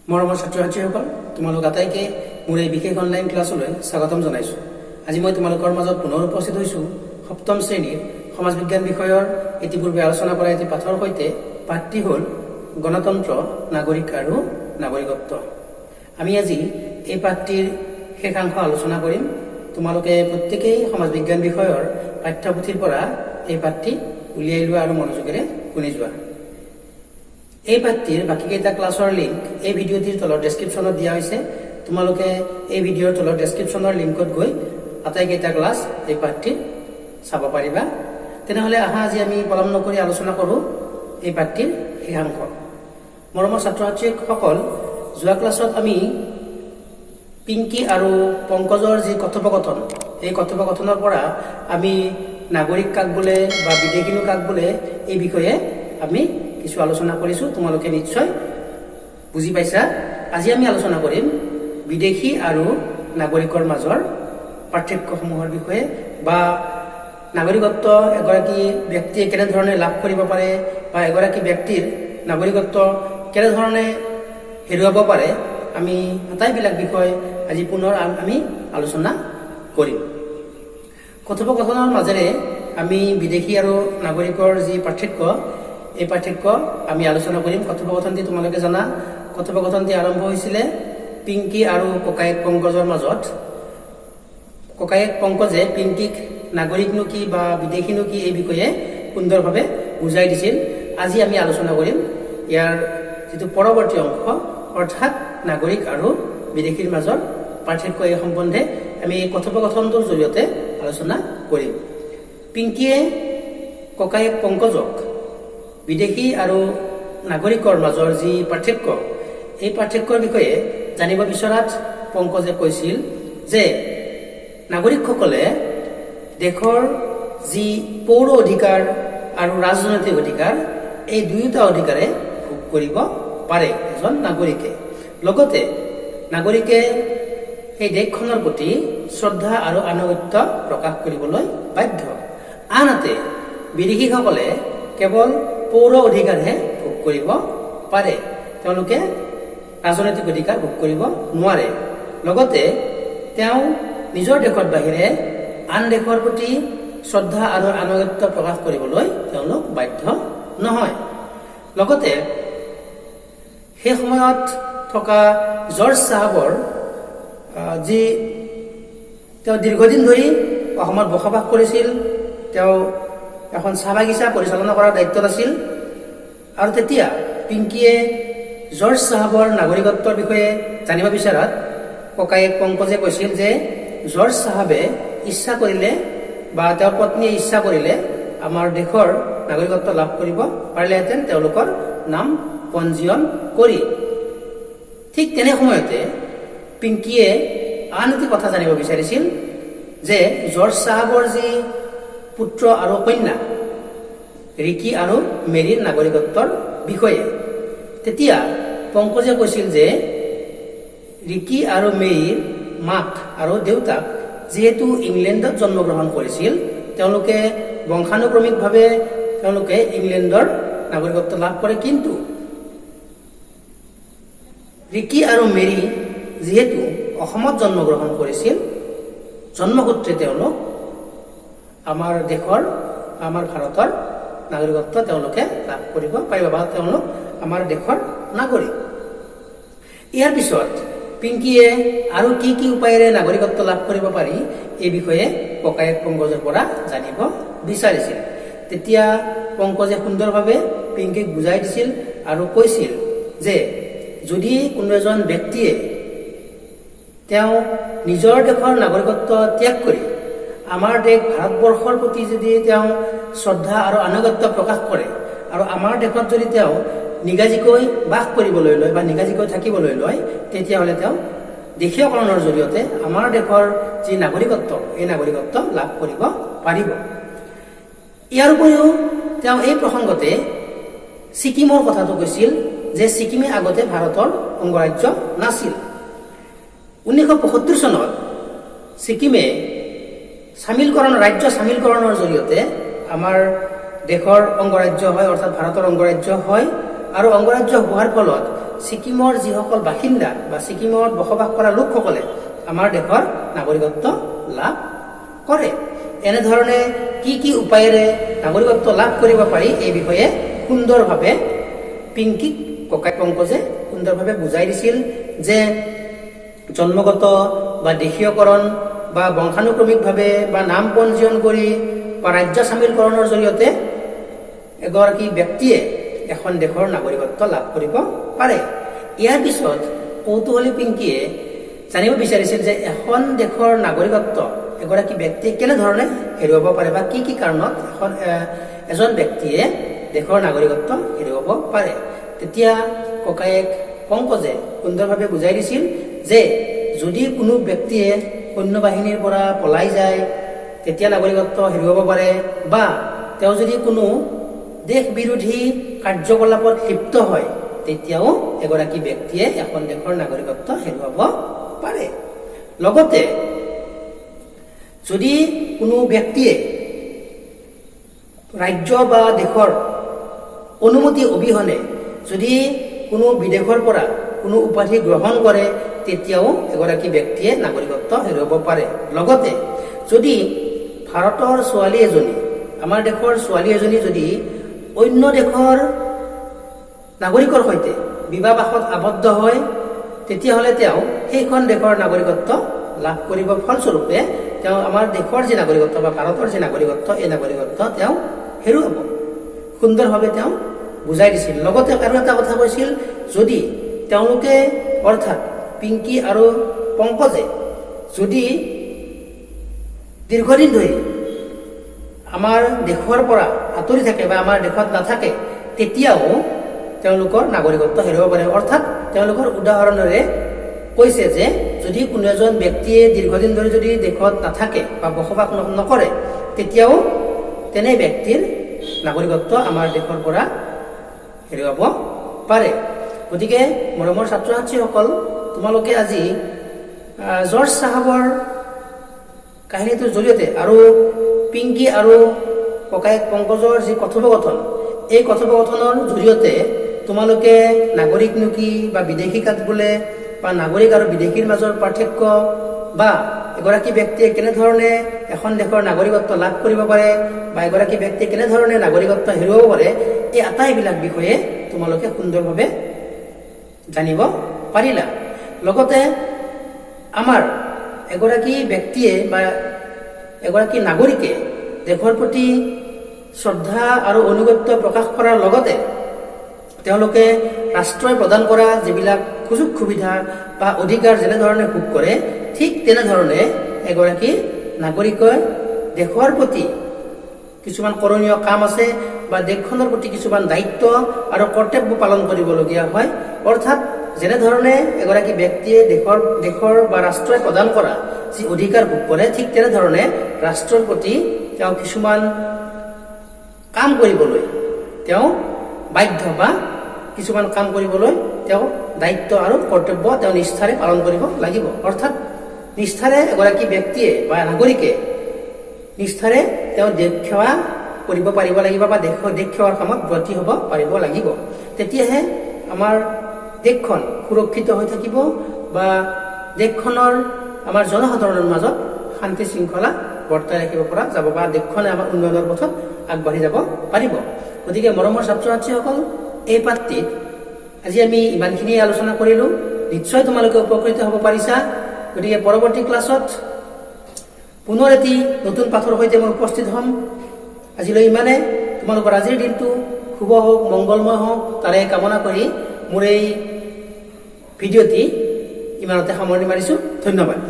মৰমৰ ছাত্ৰ ছাত্ৰীসকল, তোমালোক আটাইকে মোৰ এই বিশেষ অনলাইন ক্লাছলৈ স্বাগতম জনাইছোঁ। আজি মই তোমালোকৰ মাজত পুনৰ উপস্থিত হৈছোঁ সপ্তম শ্ৰেণীৰ সমাজ বিজ্ঞান বিষয়ৰ ইতিপূৰ্বে আলোচনা কৰা এটি পাঠৰ সৈতে। পাঠটি হ'ল গণতন্ত্ৰ, নাগৰিক আৰু নাগৰিকত্ব। আমি আজি এই পাঠটিৰ শেষাংশ আলোচনা কৰিম। তোমালোকে প্ৰত্যেকেই সমাজ বিজ্ঞান বিষয়ৰ পাঠ্যপুথিৰ পৰা এই পাঠটি উলিয়াই লোৱা আৰু মনোযোগেৰে শুনি যোৱা। এই পাঠটিৰ বাকীকেইটা ক্লাছৰ লিংক এই ভিডিঅ'টিৰ তলৰ ডেছক্ৰিপশ্যনত দিয়া হৈছে। তোমালোকে এই ভিডিঅ'ৰ তলৰ ডেছক্ৰিপশ্যনৰ লিংকত গৈ আটাইকেইটা ক্লাছ এই পাঠটি চাব পাৰিবা। তেনেহ'লে আহা আজি আমি পলম নকৰি আলোচনা কৰোঁ এই পাঠটিৰ শেষাংশ। মৰমৰ ছাত্ৰ ছাত্ৰীসকল, যোৱা ক্লাছত আমি পিংকি আৰু পংকজৰ যি কথোপকথন, এই কথোপকথনৰ পৰা আমি নাগৰিক কাক বোলে বা বিদেশীনো কাক বোলে এই বিষয়ে আমি কিছু আলোচনা কৰিছোঁ। তোমালোকে নিশ্চয় বুজি পাইছা। আজি আমি আলোচনা কৰিম বিদেশী আৰু নাগৰিকৰ মাজৰ পাৰ্থক্যসমূহৰ বিষয়ে, বা নাগৰিকত্ব এগৰাকী ব্যক্তিয়ে কেনেধৰণে লাভ কৰিব পাৰে, বা এগৰাকী ব্যক্তিৰ নাগৰিকত্ব কেনেধৰণে হেৰুৱাব পাৰে। আমি আটাইবিলাক বিষয় আজি পুনৰ আমি আলোচনা কৰিম। কথোপকথনৰ মাজেৰে আমি বিদেশী আৰু নাগৰিকৰ যি পাৰ্থক্য, এই পাৰ্থক্য আমি আলোচনা কৰিম। কথোপকথনটি তোমালোকে জানা। কথোপকথনটি আৰম্ভ হৈছিলে পিংকি আৰু ককায়েক পংকজৰ মাজত। ককায়েক পংকজে পিংকিক নাগৰিকনো কি বা বিদেশীনো কি এই বিষয়ে সুন্দৰভাৱে বুজাই দিছিল। আজি আমি আলোচনা কৰিম ইয়াৰ যিটো পৰৱৰ্তী অংশ, অৰ্থাৎ নাগৰিক আৰু বিদেশীৰ মাজৰ পাৰ্থক্য। এই সম্বন্ধে আমি এই কথোপকথনটোৰ জৰিয়তে আলোচনা কৰিম। পিংকিয়ে ককায়েক পংকজক বিদেশী আৰু নাগৰিকৰ মাজৰ যি পাৰ্থক্য, এই পাৰ্থক্যৰ বিষয়ে জানিব বিচৰাত পংকজে কৈছিল যে নাগৰিকসকলে দেশৰ যি পৌৰ অধিকাৰ আৰু ৰাজনৈতিক অধিকাৰ, এই দুয়োটা অধিকাৰে ভোগ কৰিব পাৰে এজন নাগৰিকে। লগতে নাগৰিকে সেই দেশখনৰ প্ৰতি শ্ৰদ্ধা আৰু আনুগত্য প্ৰকাশ কৰিবলৈ বাধ্য। আনহাতে বিদেশীসকলে কেৱল পৌৰ অধিকাৰহে ভোগ কৰিব পাৰে, তেওঁলোকে ৰাজনৈতিক অধিকাৰ ভোগ কৰিব নোৱাৰে। লগতে তেওঁ নিজৰ দেশৰ বাহিৰে আন দেশৰ প্ৰতি শ্ৰদ্ধা আৰু আনুগত্য প্ৰকাশ কৰিবলৈ তেওঁলোক বাধ্য নহয়। লগতে সেই সময়ত থকা জৰ্জ চাহাবৰ, যি তেওঁ দীৰ্ঘদিন ধৰি অসমত বসবাস কৰিছিল, তেওঁ এখন চাহ বাগিচা পৰিচালনা কৰাৰ দায়িত্বত আছিল। আৰু তেতিয়া পিংকিয়ে জৰ্জ চাহাবৰ নাগৰিকত্বৰ বিষয়ে জানিব বিচৰাত ককায়েক পংকজে কৈছিল যে জৰ্জ চাহাবে ইচ্ছা কৰিলে বা তেওঁৰ পত্নীয়ে ইচ্ছা কৰিলে আমাৰ দেশৰ নাগৰিকত্ব লাভ কৰিব পাৰিলেহেঁতেন, তেওঁলোকৰ নাম পঞ্জীয়ন কৰি। ঠিক তেনে সময়তে পিংকিয়ে আন এটি কথা জানিব বিচাৰিছিল যে জৰ্জ চাহাবৰ যি পুত্ৰ আৰু কন্যা ৰিকি আৰু মেৰীৰ নাগৰিকত্বৰ বিষয়ে। তেতিয়া পংকজে কৈছিল যে ৰিকি আৰু মেৰীৰ মাক আৰু দেউতাক যিহেতু ইংলেণ্ডত জন্মগ্ৰহণ কৰিছিল, তেওঁলোকে বংশানুক্ৰমিকভাৱে তেওঁলোকে ইংলেণ্ডৰ নাগৰিকত্ব লাভ কৰে। কিন্তু ৰিকি আৰু মেৰী যিহেতু অসমত জন্মগ্ৰহণ কৰিছিল, জন্মসূত্ৰে তেওঁলোক আমাৰ দেশৰ, আমাৰ ভাৰতৰ নাগৰিকত্ব তেওঁলোকে লাভ কৰিব পাৰিব, বা তেওঁলোক আমাৰ দেশৰ নাগৰিক। ইয়াৰ পিছত পিংকিয়ে আৰু কি কি উপায়েৰে নাগৰিকত্ব লাভ কৰিব পাৰি এই বিষয়ে ককায়েক পংকজৰ পৰা জানিব বিচাৰিছিল। তেতিয়া পংকজে সুন্দৰভাৱে পিংকিক বুজাই দিছিল আৰু কৈছিল যে যদি কোনো এজন ব্যক্তিয়ে তেওঁ নিজৰ দেশৰ নাগৰিকত্ব ত্যাগ কৰি আমাৰ দেশ ভাৰতবৰ্ষৰ প্ৰতি যদি তেওঁ শ্ৰদ্ধা আৰু আনুগত্য প্ৰকাশ কৰে, আৰু আমাৰ দেশত যদি তেওঁ নিগাজিকৈ বাস কৰিবলৈ লয় বা নিগাজিকৈ থাকিবলৈ লয়, তেতিয়াহ'লে তেওঁ দেশীয়কৰণৰ জৰিয়তে আমাৰ দেশৰ যি নাগৰিকত্ব, এই নাগৰিকত্ব লাভ কৰিব পাৰিব। ইয়াৰ উপৰিও তেওঁ এই প্ৰসংগতে ছিকিমৰ কথাটো কৈছিল যে ছিকিমে আগতে ভাৰতৰ অংগৰাজ্য নাছিল। 1975 চনত ছিকিমে ৰাজ্য চামিলকৰণৰ জৰিয়তে আমাৰ দেশৰ অংগৰাজ্য হয়, অৰ্থাৎ ভাৰতৰ অংগৰাজ্য হয়। আৰু অংগৰাজ্য হোৱাৰ ফলত ছিকিমৰ যিসকল বাসিন্দা বা ছিকিমত বসবাস কৰা লোকসকলে আমাৰ দেশৰ নাগৰিকত্ব লাভ কৰে। এনেধৰণে কি কি উপায়েৰে নাগৰিকত্ব লাভ কৰিব পাৰি এই বিষয়ে সুন্দৰভাৱে পিংকিক ককাই পংকজে সুন্দৰভাৱে বুজাই দিছিল যে জন্মগত বা দেশীয়কৰণ বা বংশানুক্ৰমিকভাৱে বা নাম পঞ্জীয়ন কৰি বা ৰাজ্য চামিলকৰণৰ জৰিয়তে এগৰাকী ব্যক্তিয়ে এখন দেশৰ নাগৰিকত্ব লাভ কৰিব পাৰে। ইয়াৰ পিছত কৌতূহলী পিংকিয়ে জানিব বিচাৰিছিল যে এখন দেশৰ নাগৰিকত্ব এগৰাকী ব্যক্তিয়ে কেনেধৰণে হেৰুৱাব পাৰে বা কি কি কাৰণত এজন ব্যক্তিয়ে দেশৰ নাগৰিকত্ব হেৰুৱাব পাৰে। তেতিয়া ককায়েক পংকজে সুন্দৰভাৱে বুজাই দিছিল যে যদি কোনো ব্যক্তিয়ে সৈন্য বাহিনীৰ পৰা পলাই যায় তেতিয়া নাগৰিকত্ব হেৰুৱাব পাৰে, বা তেওঁ যদি কোনো দেশ বিৰোধী কাৰ্যকলাপত লিপ্ত হয় তেতিয়াও এগৰাকী ব্যক্তিয়ে এখন দেশৰ নাগৰিকত্ব হেৰুৱাব পাৰে। লগতে যদি কোনো ব্যক্তিয়ে ৰাজ্য বা দেশৰ অনুমতি অবিহনে যদি কোনো বিদেশৰ পৰা কোনো উপাধি গ্ৰহণ কৰে তেতিয়াও এগৰাকী ব্যক্তিয়ে নাগৰিকত্ব হেৰুৱাব পাৰে। লগতে যদি ভাৰতৰ ছোৱালী এজনী, আমাৰ দেশৰ ছোৱালী এজনী যদি অন্য দেশৰ নাগৰিকৰ সৈতে বিবাহপাশত আবদ্ধ হয় তেতিয়াহ'লে তেওঁ সেইখন দেশৰ নাগৰিকত্ব লাভ কৰিব। ফলস্বৰূপে তেওঁ আমাৰ দেশৰ যি নাগৰিকত্ব বা ভাৰতৰ যি নাগৰিকত্ব এই নাগৰিকত্ব তেওঁ হেৰুৱাব। সুন্দৰভাৱে তেওঁ বুজাই দিছিল। লগতে আৰু এটা কথা কৈছিল, যদি তেওঁলোকে অৰ্থাৎ পিংকি আৰু পংকজে যদি দীৰ্ঘদিন ধৰি আমাৰ দেশৰ পৰা আঁতৰি থাকে বা আমাৰ দেশত নাথাকে তেতিয়াও তেওঁলোকৰ নাগৰিকত্ব হেৰুৱাব পাৰে। অৰ্থাৎ তেওঁলোকৰ উদাহৰণেৰে কৈছে যে যদি কোনো এজন ব্যক্তিয়ে দীৰ্ঘদিন ধৰি যদি দেশত নাথাকে বা বসবাস নকৰে তেতিয়াও তেনে ব্যক্তিৰ নাগৰিকত্ব আমাৰ দেশৰ পৰা হেৰুৱাব পাৰে। গতিকে মৰমৰ ছাত্ৰ ছাত্ৰীসকল, তোমালোকে আজি জৰ্জ চাহাবৰ কাহিনীটোৰ জৰিয়তে আৰু পিংকি আৰু ককায়েক পংকজৰ যি কথোপকথন, এই কথোপকথনৰ জৰিয়তে তোমালোকে নাগৰিকনো কি বা বিদেশী কাক বোলে বা নাগৰিক আৰু বিদেশীৰ মাজৰ পাৰ্থক্য বা এগৰাকী ব্যক্তিয়ে কেনেধৰণে এখন দেশৰ নাগৰিকত্ব লাভ কৰিব পাৰে বা এগৰাকী ব্যক্তিয়ে কেনেধৰণে নাগৰিকত্ব হেৰুৱাব পাৰে, এই আটাইবিলাক বিষয়ে তোমালোকে সুন্দৰভাৱে জানিব পাৰিলা। লগতে আমাৰ এগৰাকী ব্যক্তিয়ে বা এগৰাকী নাগৰিকে দেশৰ প্ৰতি শ্ৰদ্ধা আৰু অনুগত্য প্ৰকাশ কৰাৰ লগতে তেওঁলোকে ৰাষ্ট্ৰই প্ৰদান কৰা যিবিলাক সুযোগ সুবিধা বা অধিকাৰ যেনেধৰণে ভোগ কৰে, ঠিক তেনেধৰণে এগৰাকী নাগৰিকে দেশৰ প্ৰতি কিছুমান কৰণীয় কাম আছে বা দেশখনৰ প্ৰতি কিছুমান দায়িত্ব আৰু কৰ্তব্য পালন কৰিবলগীয়া হয়। অৰ্থাৎ যেনেধৰণে এগৰাকী ব্যক্তিয়ে দেশৰ বা ৰাষ্ট্ৰই প্ৰদান কৰা যি অধিকাৰ ভোগ কৰে, ঠিক তেনেধৰণে ৰাষ্ট্ৰৰ প্ৰতি তেওঁ কিছুমান কাম কৰিবলৈ তেওঁ বাধ্য বা কিছুমান কাম কৰিবলৈ তেওঁ দায়িত্ব আৰু কৰ্তব্য তেওঁ নিষ্ঠাৰে পালন কৰিব লাগিব। অৰ্থাৎ নিষ্ঠাৰে এগৰাকী ব্যক্তিয়ে বা নাগৰিকে নিষ্ঠাৰে তেওঁ দেশ সেৱা কৰিব পাৰিব লাগিব বা দেশ সেৱাৰ কামত ব্ৰতী হ'ব পাৰিব লাগিব। তেতিয়াহে আমাৰ দেশখন সুৰক্ষিত হৈ থাকিব বা দেশখনৰ আমাৰ জনসাধাৰণৰ মাজত শান্তি শৃংখলা বৰ্তাই ৰাখিব পৰা যাব বা দেশখনে আমাৰ উন্নয়নৰ পথত আগবাঢ়ি যাব পাৰিব। গতিকে মৰমৰ ছাত্ৰ ছাত্ৰীসকল, এই পাঠটিত আজি আমি ইমানখিনিয়ে আলোচনা কৰিলোঁ। নিশ্চয় তোমালোকে উপকৃত হ'ব পাৰিছা। গতিকে পৰৱৰ্তী ক্লাছত পুনৰ এটি নতুন পাঠৰ সৈতে মই উপস্থিত হ'ম। আজিলৈ ইমানে। তোমালোকৰ আজিৰ দিনটো শুভ হওক, মংগলময় হওক, তাৰে কামনা কৰি মোৰ এই ভিডিঅ'টি ইমানতে সামৰণি মাৰিছোঁ। ধন্যবাদ।